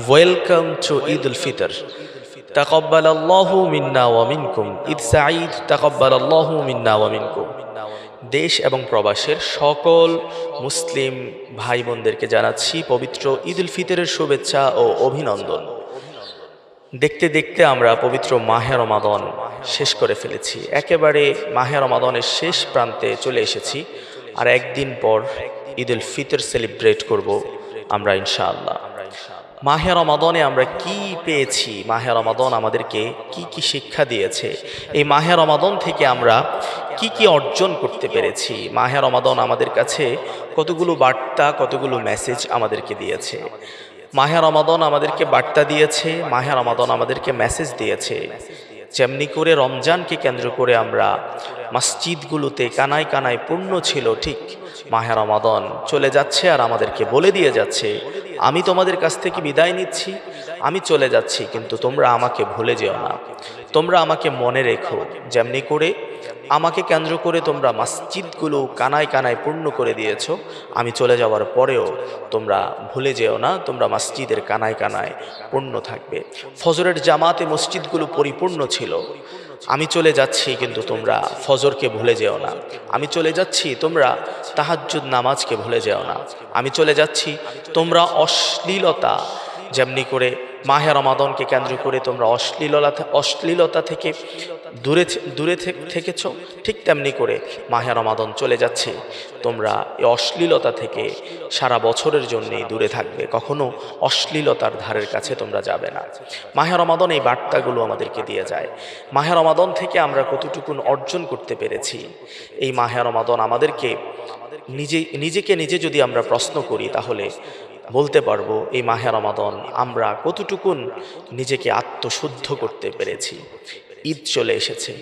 Welcome to Eid ul Fitr. তাকাব্বালাল্লাহু মিন্না ওয়া মিনকুম। ঈদ সাঈদ, তাকাব্বালাল্লাহু মিন্না ওয়া মিনকুম। দেশ এবং প্রবাসের সকল মুসলিম ভাই বোনদেরকে জানাচ্ছি পবিত্র ঈদ উল ফিতরের শুভেচ্ছা ও অভিনন্দন। দেখতে দেখতে আমরা পবিত্র মাহে রমাদান শেষ করে ফেলেছি, একেবারে মাহে রমাদানের শেষ প্রান্তে চলে এসেছি। আর একদিন পর ঈদ উল ফিতর সেলিব্রেট করব আমরা ইনশাআল্লাহ। মাহে রমাদানে আমরা কি পেয়েছি, মাহে রমাদান আমাদেরকে কি কি শিক্ষা দিয়েছে, এই মাহে রমাদান থেকে আমরা কি কি অর্জন করতে পেরেছি, মাহে রমাদান আমাদের কাছে কতগুলো বার্তা, কতগুলো মেসেজ আমাদেরকে দিয়েছে। মাহে রমাদান আমাদেরকে বার্তা দিয়েছে, মাহে রমাদান আমাদেরকে মেসেজ দিয়েছে। যেমনি করে রমজানকে কেন্দ্র করে আমরা মসজিদগুলোতে কানায় কানায় পূর্ণ ছিল, ঠিক মাহে রমাদান চলে যাচ্ছে আর আমাদেরকে বলে দিয়ে যাচ্ছে, আমি তোমাদের কাছ থেকে বিদায় নিচ্ছি, আমি চলে যাচ্ছি, কিন্তু তোমরা আমাকে ভুলে যেও না, তোমরা আমাকে মনে রেখো। যেমনি করে আমাকে কেন্দ্র করে তোমরা মসজিদগুলো কানায় কানায় পূর্ণ করে দিয়েছো, আমি চলে যাওয়ার পরেও তোমরা ভুলে যেও না, তোমরা মসজিদের কানায় কানায় পূর্ণ থাকবে। ফজরের জামাতে মসজিদগুলো পরিপূর্ণ ছিল, আমি চলে যাচ্ছি, কিন্তু তোমরা ফজরকে ভুলে যেও না, আমি চলে যাচ্ছি, তোমরা তাহাজ্জুদ নামাজকে ভুলে যেও না, আমি চলে যাচ্ছি, তোমরা অশ্লীলতা, যেমনি করে মাহে রমাদানকে কেন্দ্র করে তোমরা অশ্লীলতা থেকে দূরে দূরে থেকেছ, ঠিক তেমনি করে মাহে রমাদান চলে যাচ্ছে, তোমরা এই অশ্লীলতা থেকে সারা বছরের জন্যই দূরে থাকবে, কখনো অশ্লীলতার ধারের কাছে তোমরা যাবে না। মাহে রমাদান এই বার্তাগুলো আমাদেরকে দিয়ে যায়। মাহে রমাদান থেকে আমরা কতটুকুন অর্জন করতে পেরেছি, এই মাহে রমাদান আমাদেরকে নিজেকে নিজে যদি আমরা প্রশ্ন করি তাহলে বলতে পারবো এই মাহে রমাদান আমরা কতটুকুন নিজেকে আত্মশুদ্ধ করতে পেরেছি। ঈদ চলে এসেছে,